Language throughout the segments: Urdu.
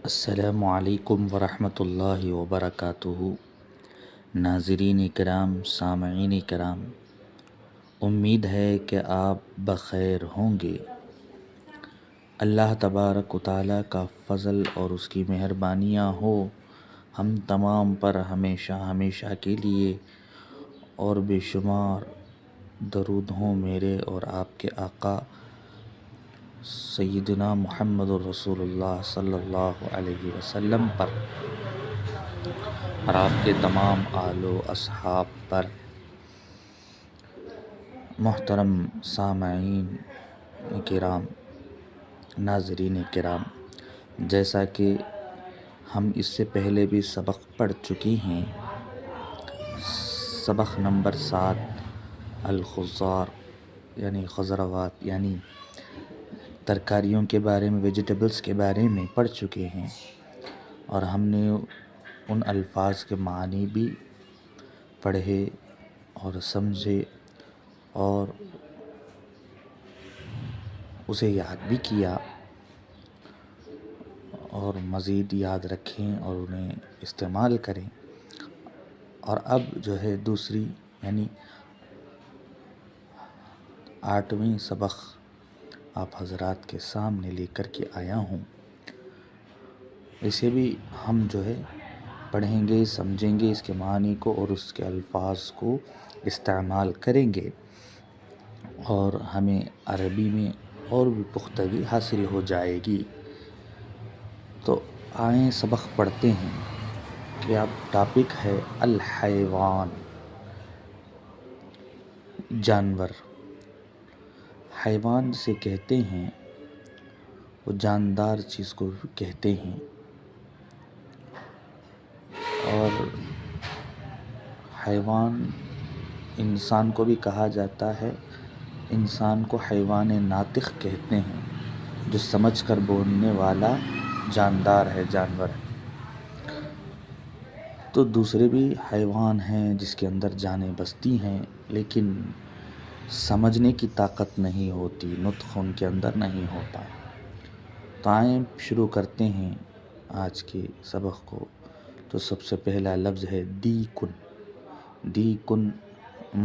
السلام علیکم ورحمۃ اللہ وبرکاتہ۔ ناظرین کرام، سامعین کرام، امید ہے کہ آپ بخیر ہوں گے۔ اللہ تبارک و تعالیٰ کا فضل اور اس کی مہربانیاں ہو ہم تمام پر ہمیشہ ہمیشہ کے لیے، اور بے شمار درود ہوں میرے اور آپ کے آقا سیدنا محمد الرسول اللہ صلی اللہ علیہ وسلم پر اور آپ کے تمام آل و اصحاب پر۔ محترم سامعین کرام، ناظرین کرام، جیسا کہ ہم اس سے پہلے بھی سبق پڑھ چکی ہیں، سبق نمبر 7 الخضار یعنی خضروات یعنی ترکاریوں کے بارے میں، ویجیٹیبلز کے بارے میں پڑھ چکے ہیں، اور ہم نے ان الفاظ کے معنی بھی پڑھے اور سمجھے اور اسے یاد بھی کیا، اور مزید یاد رکھیں اور انہیں استعمال کریں۔ اور اب جو ہے دوسری یعنی 8ویں سبق آپ حضرات کے سامنے لے کر کے آیا ہوں۔ اسے بھی ہم جو ہے پڑھیں گے، سمجھیں گے اس کے معنی کو اور اس کے الفاظ کو استعمال کریں گے، اور ہمیں عربی میں اور بھی پختگی حاصل ہو جائے گی۔ تو آئیں سبق پڑھتے ہیں کہ اب ٹاپک ہے الحیوان، جانور۔ حیوان سے کہتے ہیں وہ جاندار چیز کو کہتے ہیں، اور حیوان انسان کو بھی کہا جاتا ہے۔ انسان کو حیوان ناطق کہتے ہیں، جو سمجھ کر بولنے والا جاندار ہے، جانور ہے۔ تو دوسرے بھی حیوان ہیں جس کے اندر جانیں بستی ہیں، لیکن سمجھنے کی طاقت نہیں ہوتی، نطق ان کے اندر نہیں ہوتا۔ تو آئیں شروع کرتے ہیں آج کے سبق کو۔ تو سب سے پہلا لفظ ہے دیکن۔ دیکن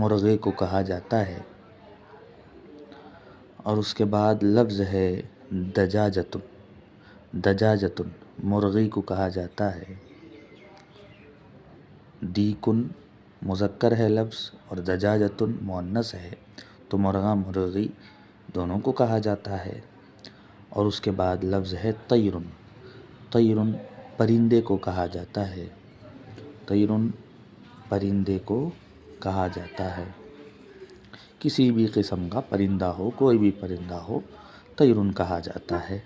مرغے کو کہا جاتا ہے، اور اس کے بعد لفظ ہے دجاجتن۔ دجاجتن مرغی کو کہا جاتا ہے۔ دیکن مذکر ہے لفظ اور دجاجتن مؤنث ہے، تو مرغا مرغی دونوں کو کہا جاتا ہے۔ اور اس کے بعد لفظ ہے طیرن۔ طیرن پرندے کو کہا جاتا ہے۔ طیرن پرندے کو کہا جاتا ہے، کسی بھی قسم کا پرندہ ہو، کوئی بھی پرندہ ہو، طیرن کہا جاتا ہے۔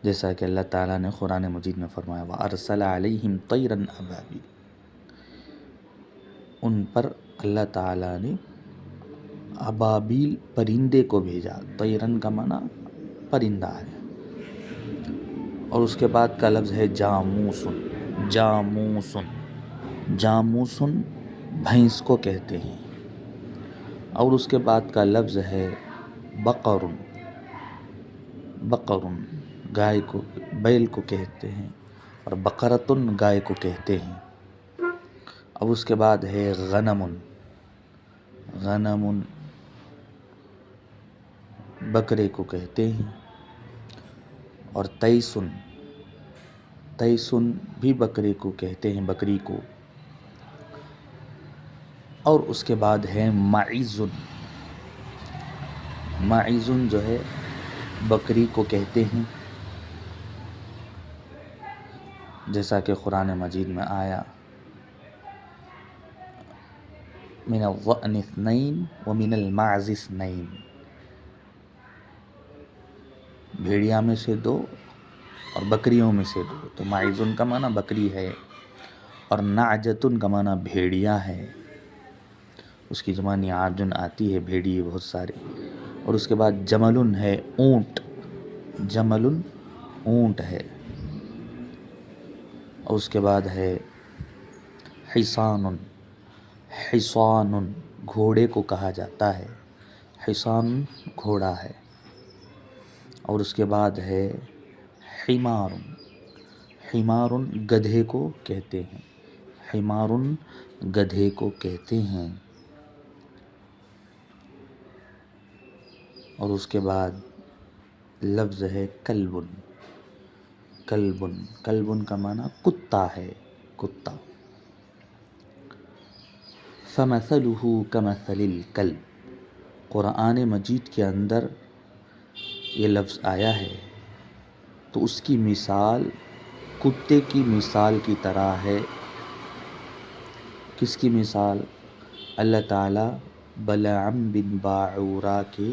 جیسا کہ اللہ تعالیٰ نے قرآن مجید میں فرمایا وَأَرْسَلَ عَلَيْهِمْ طَيْرًا أَبَابِيلَ، ان پر اللہ تعالیٰ نے ابابیل پرندے کو بھیجا۔ طیرن کا معنی پرندہ ہے۔ اور اس کے بعد کا لفظ ہے جاموسن۔ جاموسن جاموسن بھینس کو کہتے ہیں۔ اور اس کے بعد کا لفظ ہے بقرن۔ بقرن گائے کو، بیل کو کہتے ہیں، اور بقرتن گائے کو کہتے ہیں۔ اب اس کے بعد ہے غنمن۔ غنمن بکرے کو کہتے ہیں۔ اور تیسن۔ تیسن بھی بکرے کو کہتے ہیں، بکری کو۔ اور اس کے بعد ہے معیزن۔ معیزن جو ہے بکری کو کہتے ہیں، جیسا کہ قرآن مجید میں آیا من الضأن اثنین ومن المعز اثنین، بھیڑیا میں سے 2 اور بکریوں میں سے 2۔ تو معیزن کا معنی بکری ہے، اور نعجتن کا معنی بھیڑیا ہے۔ اس کی جمع نعاجن آتی ہے، بھیڑیے بہت سارے۔ اور اس کے بعد جملن ہے، اونٹ۔ جملن اونٹ ہے۔ اور اس کے بعد ہے حصانن۔ حصانن گھوڑے کو کہا جاتا ہے۔ حصان گھوڑا ہے۔ اور اس کے بعد ہے حمار، حمار گدھے کو کہتے ہیں، حمار گدھے کو کہتے ہیں۔ اور اس کے بعد لفظ ہے کلب، کلب، کلب کا معنی کتا ہے، کتا۔ فَمَثَلُهُ كَمَثَلِ الْكَلْبِ، قرآن مجید کے اندر یہ لفظ آیا ہے تو اس کی مثال کتے کی مثال کی طرح ہے۔ کس کی مثال؟ اللہ تعالیٰ بلعم بن باعورہ کے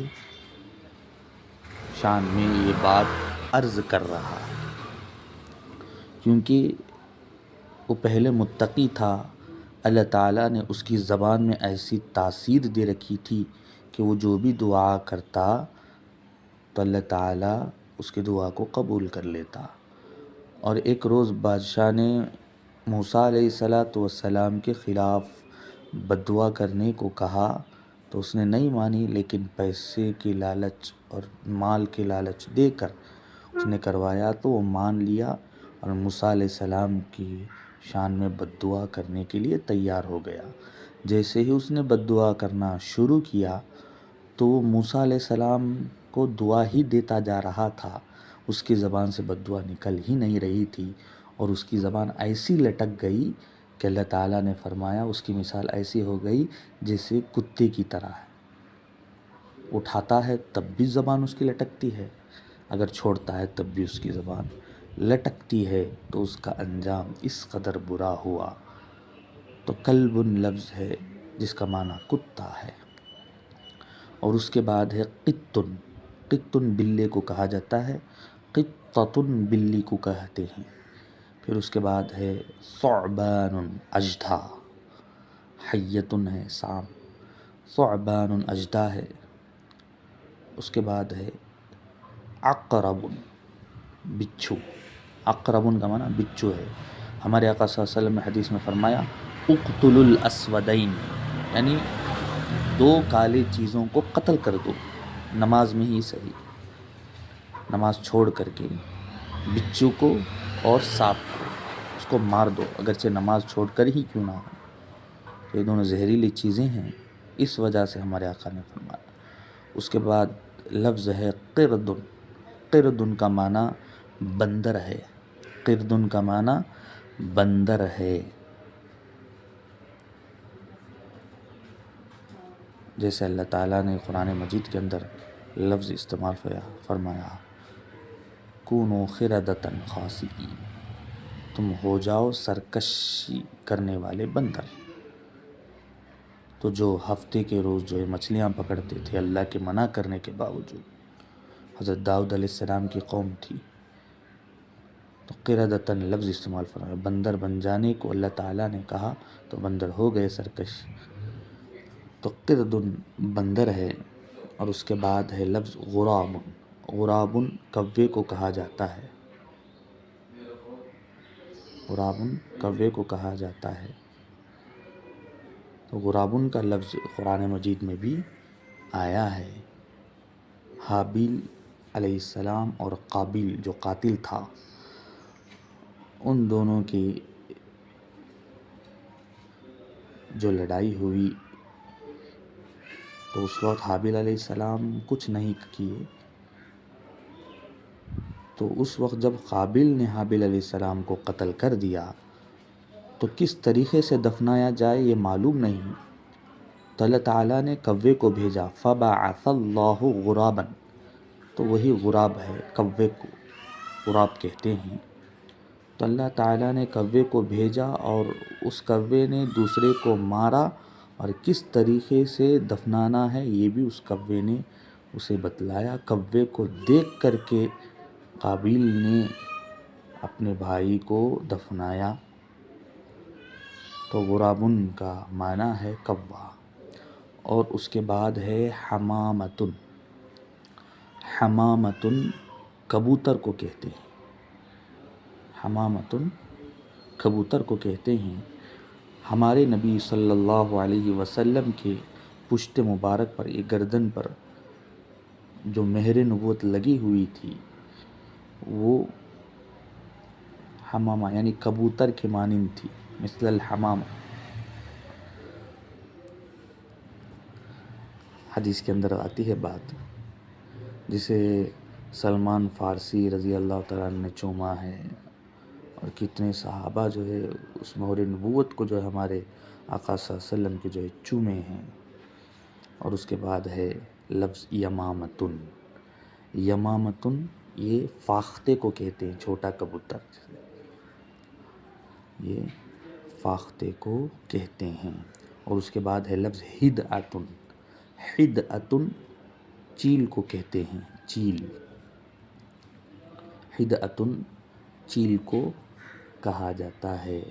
شان میں یہ بات عرض کر رہا ہے، کیونکہ وہ پہلے متقی تھا، اللہ تعالیٰ نے اس کی زبان میں ایسی تاثیر دے رکھی تھی کہ وہ جو بھی دعا کرتا تو اللہ تعالیٰ اس کی دعا کو قبول کر لیتا۔ اور ایک روز بادشاہ نے موسیٰ علیہ السلام کے خلاف بد دعا کرنے کو کہا تو اس نے نہیں مانی، لیکن پیسے کی لالچ اور مال کے لالچ دے کر اس نے کروایا تو وہ مان لیا اور موسیٰ علیہ السلام کی شان میں بد دعا کرنے کے لیے تیار ہو گیا۔ جیسے ہی اس نے بد دعا کرنا شروع کیا تو وہ موسیٰ علیہ السلام کو دعا ہی دیتا جا رہا تھا، اس کی زبان سے بد دعا نکل ہی نہیں رہی تھی، اور اس کی زبان ایسی لٹک گئی کہ اللہ تعالیٰ نے فرمایا اس کی مثال ایسی ہو گئی جیسے کتے کی طرح ہے، اٹھاتا ہے تب بھی زبان اس کی لٹکتی ہے، اگر چھوڑتا ہے تب بھی اس کی زبان لٹکتی ہے، تو اس کا انجام اس قدر برا ہوا۔ تو کلب لفظ ہے جس کا معنی کتا ہے۔ اور اس کے بعد ہے قطن، قطن بلے کو کہا جاتا ہے، قطۃ بلی کو کہتے ہیں۔ پھر اس کے بعد ہے ثعبان اژدھا، حیۃ ہے سانپ، ثعبان اژدھا ہے۔ اس کے بعد ہے عقرب، بچھو، عقرب کا معنی بچھو ہے۔ ہمارے آقا صلی اللہ علیہ وسلم نے حدیث میں فرمایا اقتلوا الاسودین، یعنی دو کالے چیزوں کو قتل کر دو، نماز میں ہی صحیح، نماز چھوڑ کر کے بچھو کو اور سانپ کو اس کو مار دو، اگرچہ نماز چھوڑ کر ہی کیوں نہ ہو، یہ دونوں زہریلی چیزیں ہیں، اس وجہ سے ہمارے آقا نے فرمایا۔ اس کے بعد لفظ ہے قردن، قردن کا معنی بندر ہے، قردن کا معنی بندر ہے۔ جیسے اللہ تعالیٰ نے قرآن مجید کے اندر لفظ استعمال فرمایا کونوا قردۃ خاسئین، تم ہو جاؤ سرکشی کرنے والے بندر۔ تو جو ہفتے کے روز جو ہے مچھلیاں پکڑتے تھے اللہ کے منع کرنے کے باوجود، حضرت داؤد علیہ السلام کی قوم تھی، تو قردۃ لفظ استعمال فرمایا، بندر بن جانے کو اللہ تعالیٰ نے کہا تو بندر ہو گئے سرکش، تو قردن بندر ہے۔ اور اس کے بعد ہے لفظ غراب، غراب کوے کو کہا جاتا ہے، غراب کوے کو کہا جاتا ہے۔ تو غراب کا لفظ قرآن مجید میں بھی آیا ہے۔ حابیل علیہ السلام اور قابیل جو قاتل تھا، ان دونوں کی جو لڑائی ہوئی تو اس وقت حابیل علیہ السلام کچھ نہیں کیے، تو اس وقت جب قابیل نے حابیل علیہ السلام کو قتل کر دیا تو کس طریقے سے دفنایا جائے یہ معلوم نہیں، تو اللہ تعالیٰ نے کوے کو بھیجا، فَبَعَثَ اللَّهُ غُرَابًا، تو وہی غراب ہے، کوے کو غراب کہتے ہیں۔ تو اللہ تعالیٰ نے کوے کو بھیجا اور اس کوے نے دوسرے کو مارا، اور کس طریقے سے دفنانا ہے یہ بھی اس کوے نے اسے بتلایا۔ کوے کو دیکھ کر کے قابیل نے اپنے بھائی کو دفنایا۔ تو غرابن کا معنی ہے کوا۔ اور اس کے بعد ہے حمامتن، حمامتن کبوتر کو کہتے ہیں، حمامتن کبوتر کو کہتے ہیں۔ ہمارے نبی صلی اللہ علیہ وسلم کے پشت مبارک پر، ایک گردن پر جو مہر نبوت لگی ہوئی تھی وہ حمامہ یعنی کبوتر کے مانند تھی، مثل الحمامہ۔ حدیث کے اندر آتی ہے بات، جسے سلمان فارسی رضی اللہ تعالیٰ عنہ نے چوما ہے، اور کتنے صحابہ جو ہے اس مہر نبوت کو جو ہے ہمارے آقا صلی اللہ علیہ وسلم کے جو ہے چومے ہیں۔ اور اس کے بعد ہے لفظ یمامتن۔ یمامتن یہ فاختے کو کہتے ہیں، چھوٹا کبوتر، یہ فاختے کو کہتے ہیں۔ اور اس کے بعد ہے لفظ ہدعتن۔ ہدعتن چیل کو کہتے ہیں، چیل۔ ہدعتن چیل کو کہا جاتا ہے،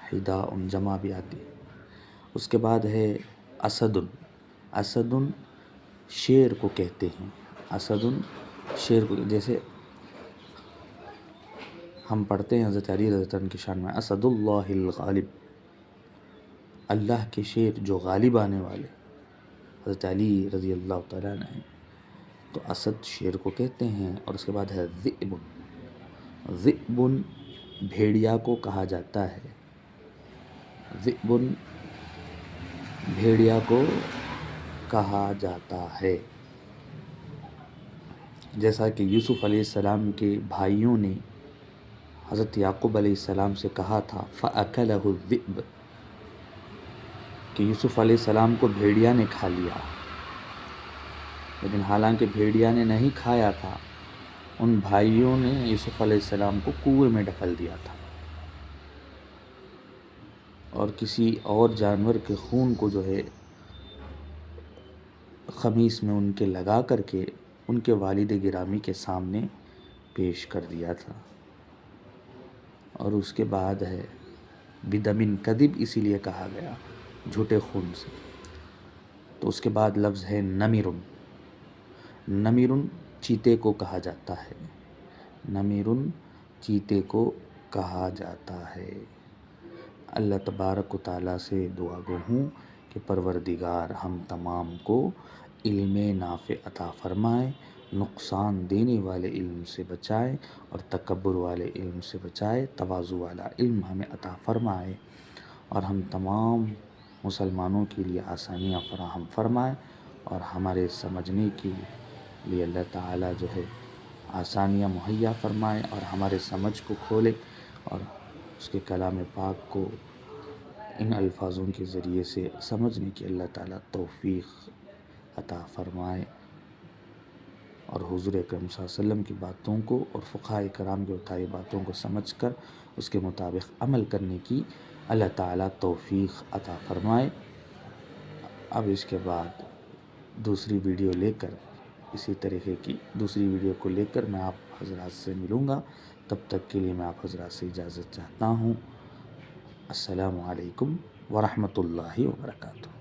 ہداء جمع بھی آتی ہے۔ اس کے بعد ہے اسدن۔ اسدن شیر کو کہتے ہیں، اسدن شیر کو، جیسے ہم پڑھتے ہیں حضرت علی رضی اللہ عنہ کی شان میں اسد اللہ الغالب، اللہ کے شیر جو غالب آنے والے حضرت علی رضی اللہ تعالیٰ عنہ ہیں، تو اسد شیر کو کہتے ہیں۔ اور اس کے بعد ہے ذئبن۔ ذئبن بھیڑیا کو کہا جاتا ہے، ذئبن بھیڑیا کو کہا جاتا ہے۔ جیسا کہ یوسف علیہ السلام کے بھائیوں نے حضرت یعقوب علیہ السلام سے کہا تھا فَأَكَلَهُ الذِّئْبُ، کہ یوسف علیہ السلام کو بھیڑیا نے کھا لیا، لیکن حالانکہ بھیڑیا نے نہیں کھایا تھا، ان بھائیوں نے یوسف علیہ السلام کو کنویں میں ڈھکیل دیا تھا، اور کسی اور جانور کے خون کو جو ہے خمیس میں ان کے لگا کر کے ان کے والد گرامی کے سامنے پیش کر دیا تھا۔ اور اس کے بعد ہے بدم کذب، اسی لیے کہا گیا جھوٹے خون سے۔ تو اس کے بعد لفظ ہے نمرن۔ نمرن چیتے کو کہا جاتا ہے، نمرن چیتے کو کہا جاتا ہے۔ اللہ تبارک و تعالیٰ سے دعا گو ہوں کہ پروردگار ہم تمام کو علم نافع عطا فرمائے، نقصان دینے والے علم سے بچائے، اور تکبر والے علم سے بچائے، تواضع والا علم ہمیں عطا فرمائے، اور ہم تمام مسلمانوں کے لیے آسانیاں فراہم فرمائے، اور ہمارے سمجھنے کے لیے اللہ تعالیٰ جو ہے آسانیاں مہیا فرمائے، اور ہمارے سمجھ کو کھولے، اور اس کے کلام پاک کو ان الفاظوں کے ذریعے سے سمجھنے کی اللہ تعالیٰ توفیق عطا فرمائے، اور حضور اکرم صلی اللہ علیہ وسلم کی باتوں کو اور فقہاء کرام کے بتائی باتوں کو سمجھ کر اس کے مطابق عمل کرنے کی اللہ تعالیٰ توفیق عطا فرمائے۔ اب اس کے بعد دوسری ویڈیو لے کر، اسی طریقے کی دوسری ویڈیو کو لے کر میں آپ حضرات سے ملوں گا۔ تب تک کے لیے میں آپ حضرات سے اجازت چاہتا ہوں۔ السلام علیکم ورحمۃ اللہ وبرکاتہ۔